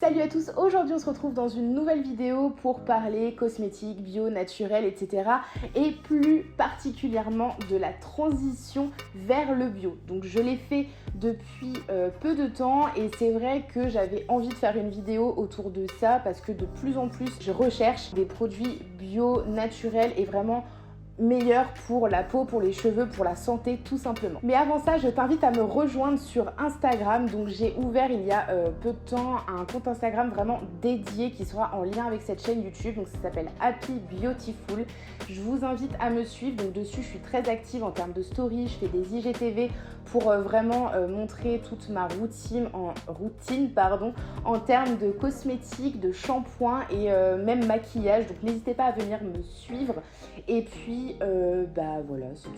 Salut à tous, aujourd'hui on se retrouve dans une nouvelle vidéo pour parler cosmétiques, bio, naturel, etc. Et plus particulièrement de la transition vers le bio. Donc je l'ai fait depuis peu de temps et c'est vrai que j'avais envie de faire une vidéo autour de ça parce que de plus en plus je recherche des produits bio, naturels et vraiment meilleur pour la peau, pour les cheveux, pour la santé tout simplement. Mais avant ça, je t'invite à me rejoindre sur Instagram. Donc j'ai ouvert il y a peu de temps un compte Instagram vraiment dédié qui sera en lien avec cette chaîne YouTube. Donc ça s'appelle Happy Beautiful. Je vous invite à me suivre. Donc dessus, je suis très active en termes de story. Je fais des IGTV pour vraiment montrer toute ma routine en termes de cosmétiques, de shampoing et même maquillage. Donc n'hésitez pas à venir me suivre. Et puis, voilà, c'est tout.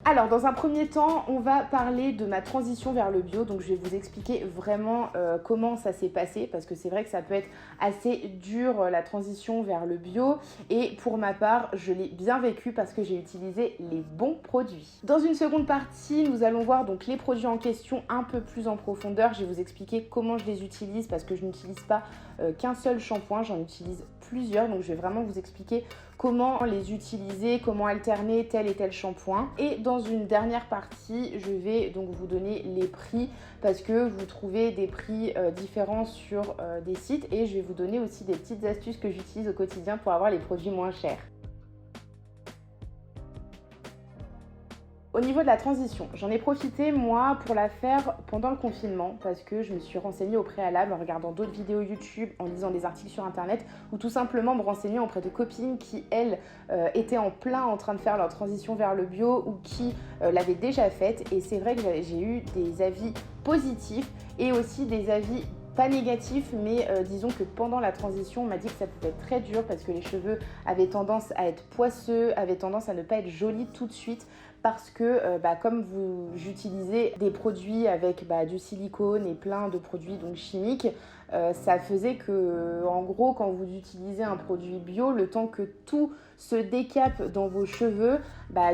Alors dans un premier temps, on va parler de ma transition vers le bio. Donc je vais vous expliquer vraiment comment ça s'est passé parce que c'est vrai que ça peut être assez dur la transition vers le bio. Et pour ma part, je l'ai bien vécu parce que j'ai utilisé les bons produits. Dans une seconde partie, nous allons voir donc les produits en question un peu plus en profondeur. Je vais vous expliquer comment je les utilise parce que je n'utilise pas qu'un seul shampoing, j'en utilise plusieurs. Donc je vais vraiment vous expliquer comment les utiliser, comment alterner tel et tel shampoing. Et dans une dernière partie, je vais donc vous donner les prix parce que vous trouvez des prix différents sur des sites et je vais vous donner aussi des petites astuces que j'utilise au quotidien pour avoir les produits moins chers. Au niveau de la transition, j'en ai profité moi pour la faire pendant le confinement parce que je me suis renseignée au préalable en regardant d'autres vidéos YouTube, en lisant des articles sur internet ou tout simplement me renseigner auprès de copines qui elles étaient en plein en train de faire leur transition vers le bio ou qui l'avaient déjà faite et c'est vrai que j'ai eu des avis positifs et aussi des avis pas négatif, mais disons que pendant la transition, on m'a dit que ça pouvait être très dur parce que les cheveux avaient tendance à être poisseux, avaient tendance à ne pas être jolis tout de suite parce que comme j'utilisais des produits avec du silicone et plein de produits donc chimiques, ça faisait que, en gros, quand vous utilisez un produit bio, le temps que tout se décape dans vos cheveux,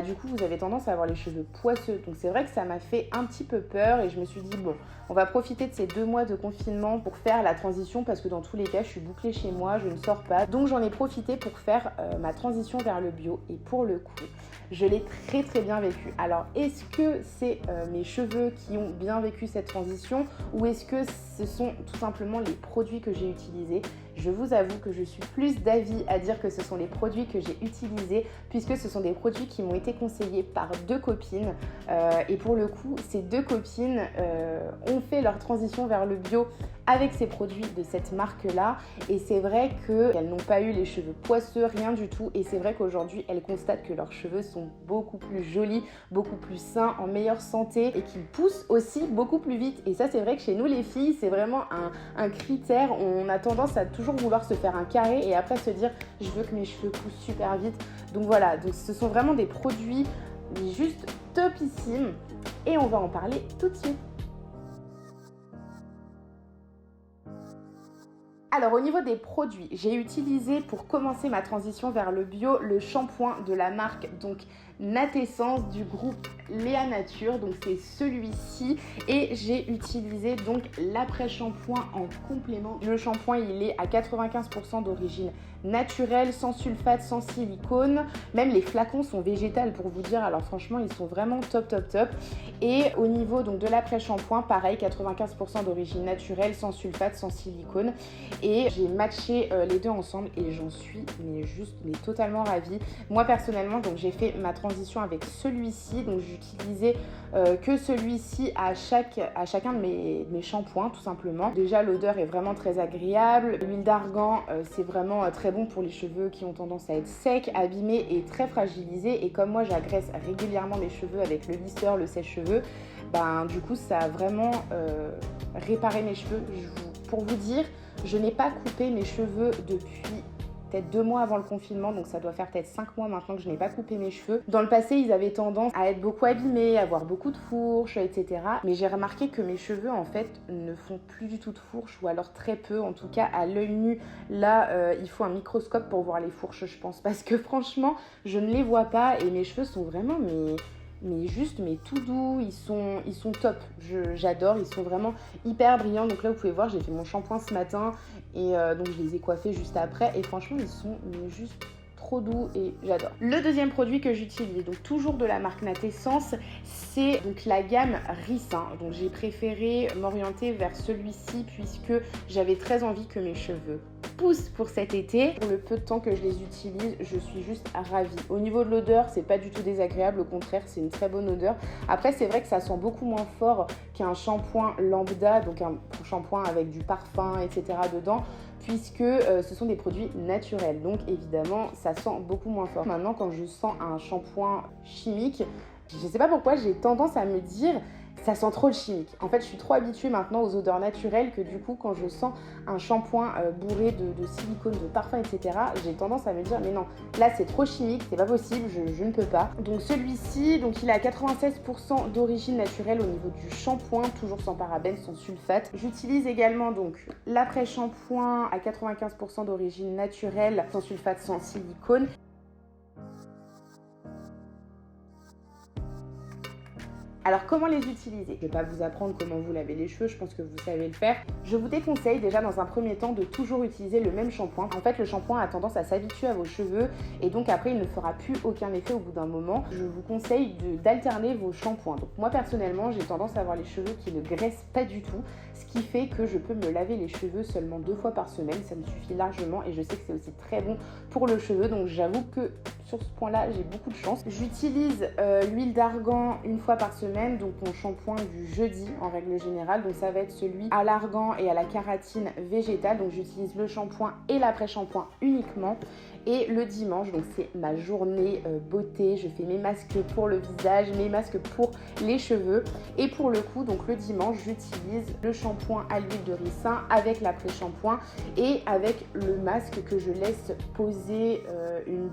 du coup, vous avez tendance à avoir les cheveux poisseux. Donc c'est vrai que ça m'a fait un petit peu peur et je me suis dit, bon, on va profiter de ces 2 mois de confinement pour faire la transition parce que dans tous les cas, je suis bouclée chez moi, je ne sors pas. Donc j'en ai profité pour faire ma transition vers le bio et pour le coup, je l'ai très très bien vécu. Alors, est-ce que c'est mes cheveux qui ont bien vécu cette transition ou est-ce que ce sont tout simplement les produits que j'ai utilisés? Je vous avoue que je suis plus d'avis à dire que ce sont les produits que j'ai utilisés puisque ce sont des produits qui m'ont été conseillés par 2 copines et pour le coup, ces 2 copines ont fait leur transition vers le bio avec ces produits de cette marque-là et c'est vrai qu'elles n'ont pas eu les cheveux poisseux, rien du tout et c'est vrai qu'aujourd'hui, elles constatent que leurs cheveux sont beaucoup plus jolis, beaucoup plus sains, en meilleure santé et qu'ils poussent aussi beaucoup plus vite et ça, c'est vrai que chez nous les filles, c'est vraiment un critère. On a tendance à toujours vouloir se faire un carré et après se dire je veux que mes cheveux poussent super vite. Donc voilà, donc ce sont vraiment des produits juste topissimes et on va en parler tout de suite. Alors au niveau des produits, j'ai utilisé pour commencer ma transition vers le bio le shampoing de la marque donc Natessence du groupe Léa Nature, donc c'est celui-ci et j'ai utilisé donc l'après-shampoing en complément. Le shampoing il est à 95% d'origine naturelle, sans sulfate, sans silicone, même les flacons sont végétales pour vous dire, alors franchement ils sont vraiment top. Et au niveau donc de l'après-shampoing, pareil 95% d'origine naturelle, sans sulfate, sans silicone et j'ai matché les deux ensemble et j'en suis mais totalement ravie. Moi personnellement donc j'ai fait ma transition avec celui-ci, donc j'utilisais que celui-ci à chacun de mes shampoings tout simplement. Déjà l'odeur est vraiment très agréable, l'huile d'argan c'est vraiment très bon pour les cheveux qui ont tendance à être secs, abîmés et très fragilisés et comme moi j'agresse régulièrement mes cheveux avec le lisseur, le sèche-cheveux, du coup ça a vraiment réparé mes cheveux. Pour vous dire, je n'ai pas coupé mes cheveux depuis peut-être 2 mois avant le confinement, donc ça doit faire peut-être 5 mois maintenant que je n'ai pas coupé mes cheveux. Dans le passé, ils avaient tendance à être beaucoup abîmés, à avoir beaucoup de fourches, etc. Mais j'ai remarqué que mes cheveux, en fait, ne font plus du tout de fourches, ou alors très peu, en tout cas à l'œil nu. Là, il faut un microscope pour voir les fourches, je pense, parce que franchement, je ne les vois pas et mes cheveux sont vraiment mais tout doux, ils sont top, j'adore, ils sont vraiment hyper brillants. Donc là vous pouvez voir, j'ai fait mon shampoing ce matin et donc je les ai coiffés juste après et franchement ils sont juste trop doux et j'adore. Le deuxième produit que j'utilise, donc toujours de la marque Natessence, c'est donc la gamme Ricin. Donc j'ai préféré m'orienter vers celui-ci puisque j'avais très envie que mes cheveux poussent pour cet été. Pour le peu de temps que je les utilise, je suis juste ravie. Au niveau de l'odeur, c'est pas du tout désagréable, au contraire, c'est une très bonne odeur. Après, c'est vrai que ça sent beaucoup moins fort qu'un shampoing lambda, donc un shampoing avec du parfum, etc. dedans, puisque ce sont des produits naturels. Donc évidemment, ça sent beaucoup moins fort. Maintenant, quand je sens un shampoing chimique, je sais pas pourquoi, j'ai tendance à me dire ça sent trop le chimique. En fait, je suis trop habituée maintenant aux odeurs naturelles que du coup, quand je sens un shampoing bourré de silicone, de parfum, etc., j'ai tendance à me dire mais non, là c'est trop chimique, c'est pas possible, je ne peux pas. Donc celui-ci, donc il est à 96% d'origine naturelle au niveau du shampoing, toujours sans parabènes, sans sulfate. J'utilise également donc l'après-shampoing à 95% d'origine naturelle, sans sulfate, sans silicone. Alors comment les utiliser? Je ne vais pas vous apprendre comment vous lavez les cheveux, je pense que vous savez le faire. Je vous déconseille déjà dans un premier temps de toujours utiliser le même shampoing. En fait, le shampoing a tendance à s'habituer à vos cheveux et donc après il ne fera plus aucun effet au bout d'un moment. Je vous conseille d'alterner vos shampoings. Donc moi personnellement, j'ai tendance à avoir les cheveux qui ne graissent pas du tout, ce qui fait que je peux me laver les cheveux seulement 2 fois par semaine. Ça me suffit largement et je sais que c'est aussi très bon pour le cheveu. Donc j'avoue que sur ce point-là, j'ai beaucoup de chance. J'utilise l'huile d'argan une fois par semaine, donc mon shampoing du jeudi en règle générale. Donc ça va être celui à l'argan et à la kératine végétale. Donc j'utilise le shampoing et l'après-shampoing uniquement. Et le dimanche, donc c'est ma journée beauté. Je fais mes masques pour le visage, mes masques pour les cheveux. Et pour le coup, donc le dimanche, j'utilise le shampoing à l'huile de ricin avec l'après-shampoing et avec le masque que je laisse poser une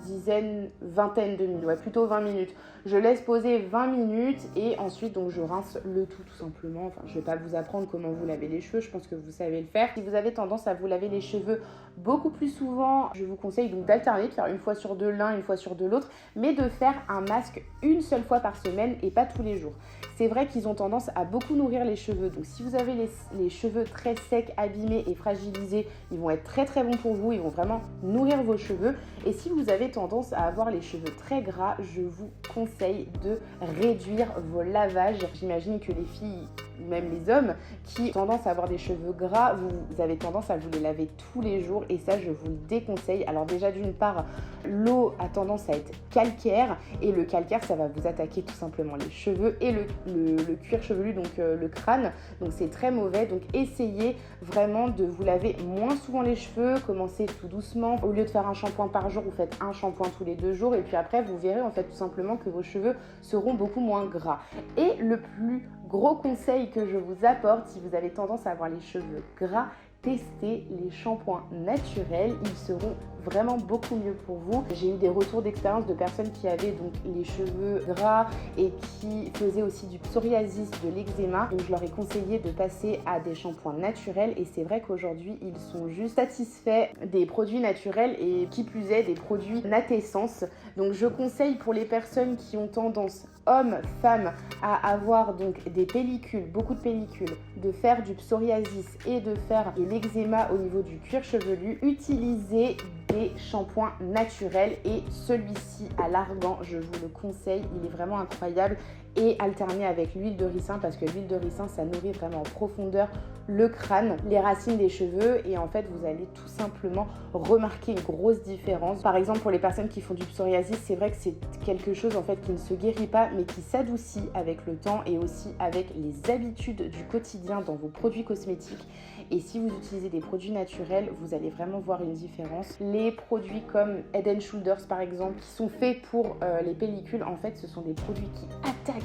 vingtaine de minutes, ouais, plutôt 20 minutes. Je laisse poser 20 minutes et ensuite donc je rince le tout simplement. Enfin, je vais pas vous apprendre comment vous lavez les cheveux, je pense que vous savez le faire. Si vous avez tendance à vous laver les cheveux beaucoup plus souvent, je vous conseille donc d'alterner, de faire une fois sur deux l'un, une fois sur deux l'autre, mais de faire un masque une seule fois par semaine et pas tous les jours. C'est vrai qu'ils ont tendance à beaucoup nourrir les cheveux, donc si vous avez les cheveux très secs, abîmés et fragilisés, ils vont être très très bons pour vous, ils vont vraiment nourrir vos cheveux. Et si vous avez tendance à avoir les cheveux très gras, je vous conseille de réduire vos lavages. J'imagine que les filles, même les hommes, qui ont tendance à avoir des cheveux gras, vous avez tendance à vous les laver tous les jours et ça, je vous le déconseille. Alors déjà, d'une part, l'eau a tendance à être calcaire et le calcaire, ça va vous attaquer tout simplement les cheveux et le cuir chevelu, donc le crâne. Donc c'est très mauvais. Donc essayez vraiment de vous laver moins souvent les cheveux, commencez tout doucement. Au lieu de faire un shampoing par jour, vous faites un shampoing tous les 2 jours et puis après, vous verrez en fait tout simplement que vos cheveux seront beaucoup moins gras. Et le plus gros conseil que je vous apporte, si vous avez tendance à avoir les cheveux gras, testez les shampoings naturels, ils seront vraiment beaucoup mieux pour vous. J'ai eu des retours d'expérience de personnes qui avaient donc les cheveux gras et qui faisaient aussi du psoriasis, de l'eczéma. Donc je leur ai conseillé de passer à des shampoings naturels et c'est vrai qu'aujourd'hui ils sont juste satisfaits des produits naturels et qui plus est des produits Natessence. Donc je conseille pour les personnes qui ont tendance, hommes, femmes, à avoir donc des pellicules, beaucoup de pellicules, de faire du psoriasis et de faire de l'eczéma au niveau du cuir chevelu, utilisez des shampoings naturels et celui-ci à l'argan, je vous le conseille, il est vraiment incroyable et alterner avec l'huile de ricin parce que l'huile de ricin ça nourrit vraiment en profondeur le crâne, les racines des cheveux et en fait vous allez tout simplement remarquer une grosse différence. Par exemple pour les personnes qui font du psoriasis, c'est vrai que c'est quelque chose en fait qui ne se guérit pas mais qui s'adoucit avec le temps et aussi avec les habitudes du quotidien dans vos produits cosmétiques. Et si vous utilisez des produits naturels, vous allez vraiment voir une différence. Les produits comme Head & Shoulders par exemple, qui sont faits pour les pellicules, en fait ce sont des produits qui attaquent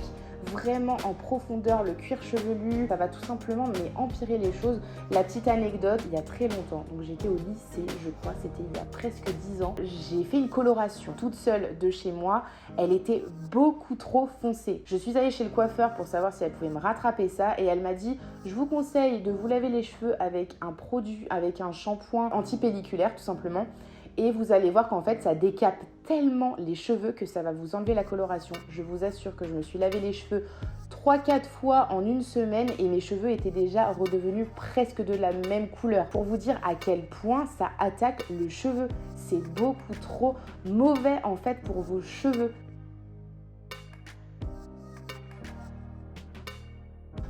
vraiment en profondeur le cuir chevelu. Ça va tout simplement mais empirer les choses. La petite anecdote, il y a très longtemps, donc j'étais au lycée, je crois, c'était il y a presque 10 ans, j'ai fait une coloration toute seule de chez moi. Elle était beaucoup trop foncée. Je suis allée chez le coiffeur pour savoir si elle pouvait me rattraper ça et elle m'a dit je vous conseille de vous laver les cheveux avec un produit, avec un shampoing anti-pelliculaire tout simplement. Et vous allez voir qu'en fait, ça décape tellement les cheveux que ça va vous enlever la coloration. Je vous assure que je me suis lavé les cheveux 3-4 fois en une semaine et mes cheveux étaient déjà redevenus presque de la même couleur. Pour vous dire à quel point ça attaque le cheveu. C'est beaucoup trop mauvais en fait pour vos cheveux.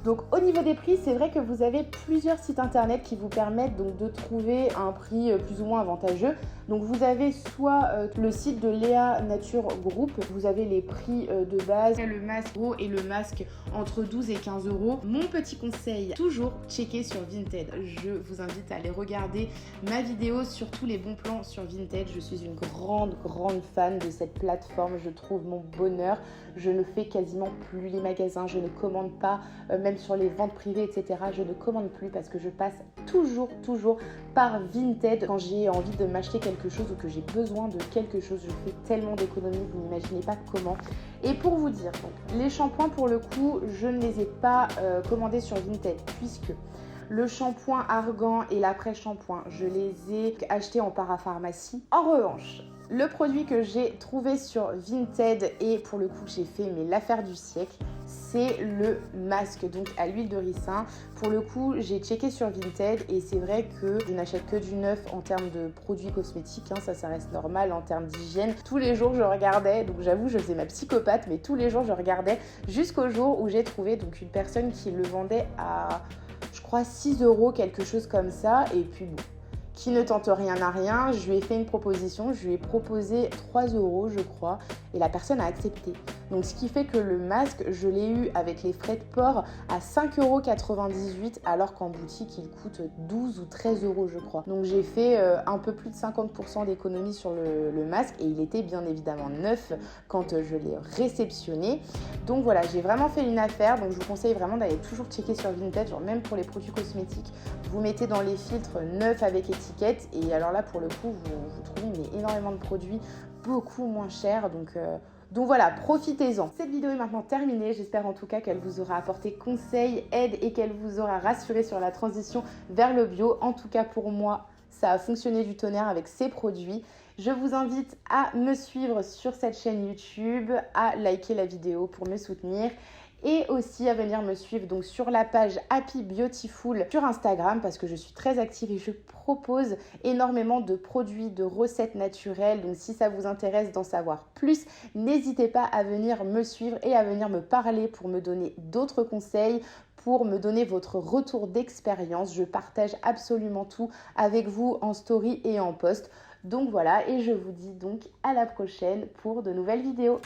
Donc au niveau des prix, c'est vrai que vous avez plusieurs sites internet qui vous permettent donc de trouver un prix plus ou moins avantageux. Donc vous avez soit le site de Léa Nature Group, vous avez les prix de base, le masque gros et le masque entre 12 et 15 euros. Mon petit conseil, toujours checker sur Vinted. Je vous invite à aller regarder ma vidéo sur tous les bons plans sur Vinted. Je suis une grande fan de cette plateforme, je trouve mon bonheur. Je ne fais quasiment plus les magasins, je ne commande pas, même sur les ventes privées, etc. Je ne commande plus parce que je passe toujours par Vinted quand j'ai envie de m'acheter quelque chose ou que j'ai besoin de quelque chose. Je fais tellement d'économies, vous n'imaginez pas comment. Et pour vous dire, donc, les shampoings pour le coup, je ne les ai pas commandés sur Vinted puisque le shampoing Argan et l'après-shampoing, je les ai achetés en parapharmacie. En revanche, le produit que j'ai trouvé sur Vinted et pour le coup j'ai fait l'affaire du siècle, c'est le masque donc à l'huile de ricin. Pour le coup, j'ai checké sur Vinted et c'est vrai que je n'achète que du neuf en termes de produits cosmétiques, ça reste normal en termes d'hygiène. Tous les jours je regardais, donc j'avoue je faisais ma psychopathe, mais tous les jours je regardais jusqu'au jour où j'ai trouvé donc une personne qui le vendait à, je crois, 6 euros, quelque chose comme ça. Et puis bon, qui ne tente rien à rien, je lui ai fait une proposition, je lui ai proposé 3 euros je crois et la personne a accepté. Donc ce qui fait que le masque, je l'ai eu avec les frais de port à 5,98 € alors qu'en boutique il coûte 12 ou 13 euros je crois. Donc j'ai fait un peu plus de 50% d'économie sur le masque et il était bien évidemment neuf quand je l'ai réceptionné. Donc voilà, j'ai vraiment fait une affaire, donc je vous conseille vraiment d'aller toujours checker sur Vinted, genre même pour les produits cosmétiques, vous mettez dans les filtres neuf avec étiquette et alors là pour le coup vous trouvez énormément de produits beaucoup moins chers. Donc voilà, profitez-en. Cette vidéo est maintenant terminée. J'espère en tout cas qu'elle vous aura apporté conseils, aide et qu'elle vous aura rassuré sur la transition vers le bio. En tout cas pour moi, ça a fonctionné du tonnerre avec ces produits. Je vous invite à me suivre sur cette chaîne YouTube, à liker la vidéo pour me soutenir et aussi à venir me suivre donc sur la page Happy Beautiful sur Instagram parce que je suis très active et je propose énormément de produits, de recettes naturelles. Donc si ça vous intéresse d'en savoir plus, n'hésitez pas à venir me suivre et à venir me parler pour me donner d'autres conseils, pour me donner votre retour d'expérience. Je partage absolument tout avec vous en story et en post. Donc voilà, et je vous dis donc à la prochaine pour de nouvelles vidéos.